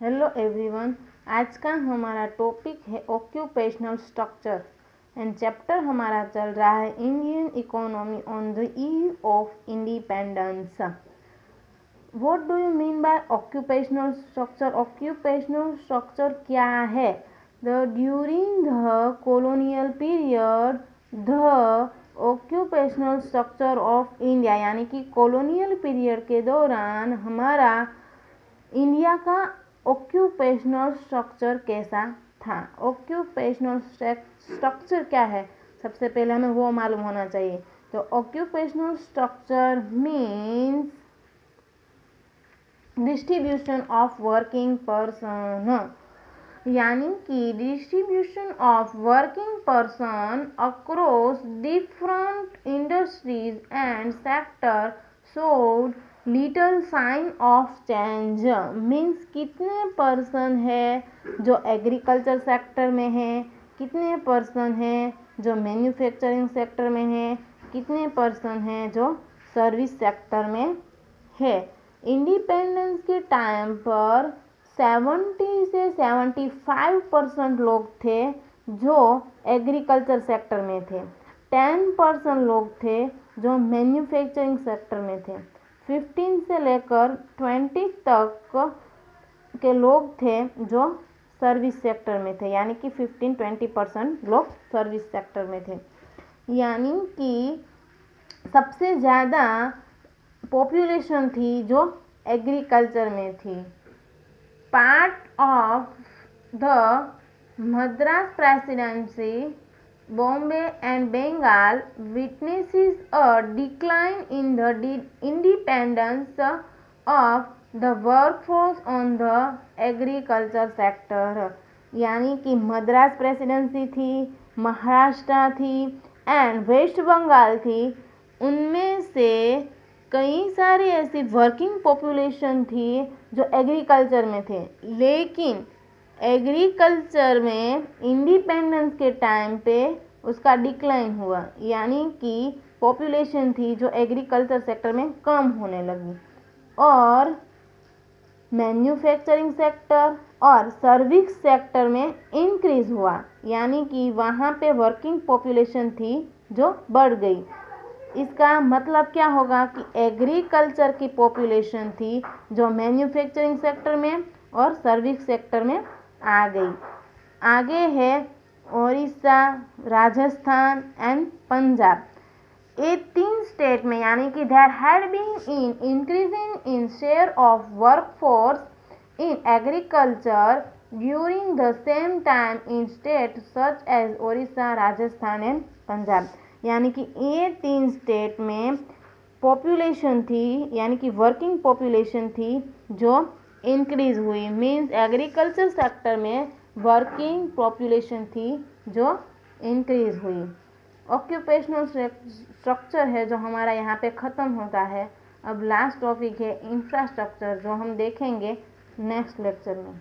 Hello everyone. आज का हमारा टॉपिक है ऑक्यूपेशनल स्ट्रक्चर एंड चैप्टर हमारा चल रहा है Indian economy on the eve of independence. What do you mean by occupational structure? Occupational structure क्या है? During the colonial period the occupational structure of India, यानी कि कॉलोनियल पीरियड के दौरान हमारा इंडिया का ऑक्यूपेशनल स्ट्रक्चर कैसा था। ऑक्यूपेशनल स्ट्रक्चर क्या है, सबसे पहले हमें वो मालूम होना चाहिए। तो occupational structure means distribution of working person, यानी कि distribution of working person across different industries and sector showed little sign of change. Means कितने पर्सन है जो एग्रीकल्चर सेक्टर में है, कितने पर्सन है जो मैन्युफैक्चरिंग सेक्टर में है, कितने पर्सन हैं जो सर्विस सेक्टर में है। इंडिपेंडेंस के टाइम पर 70 से 75% लोग थे जो एग्रीकल्चर सेक्टर में थे, 10% लोग थे जो मैन्युफैक्चरिंग सेक्टर में थे, 15 से लेकर 20 तक के लोग थे जो सर्विस सेक्टर में थे, यानी कि 15-20% लोग सर्विस सेक्टर में थे। यानी कि सबसे ज़्यादा पॉपुलेशन थी जो एग्रीकल्चर में थी। Part of the Madras presidency, Bombay and Bengal witnesses a decline in the independence of the workforce on the agriculture sector। यानी कि मद्रास प्रेसिडेंसी थी, महाराष्ट्र थी एंड वेस्ट बंगाल थी, उनमें से कई सारी ऐसी वर्किंग पॉपुलेशन थी जो एग्रीकल्चर में थे, लेकिन एग्रीकल्चर में इंडिपेंडेंस के टाइम पे उसका डिक्लाइन हुआ, यानी कि पॉपुलेशन थी जो एग्रीकल्चर सेक्टर में कम होने लगी और मैन्युफैक्चरिंग सेक्टर और सर्विस सेक्टर में इंक्रीज हुआ, यानी कि वहाँ पे वर्किंग पॉपुलेशन थी जो बढ़ गई। इसका मतलब क्या होगा कि एग्रीकल्चर की पॉपुलेशन थी जो मैन्युफैक्चरिंग सेक्टर में और सर्विस सेक्टर में आ गई। आगे है उड़ीसा, राजस्थान एंड पंजाब। ये 3 स्टेट में, यानी कि there had been in increasing in share of workforce in agriculture during the same time in state such as Orissa, Rajasthan and Punjab. यानी कि ये 3 स्टेट में पॉपुलेशन थी, यानी कि वर्किंग पॉपुलेशन थी जो इंक्रीज हुई। मीन्स एग्रीकल्चर सेक्टर में वर्किंग पॉपुलेशन थी जो इंक्रीज हुई। ऑक्यूपेशनल स्ट्रक्चर है जो हमारा यहाँ पे ख़त्म होता है। अब लास्ट टॉपिक है इंफ्रास्ट्रक्चर, जो हम देखेंगे नेक्स्ट लेक्चर में।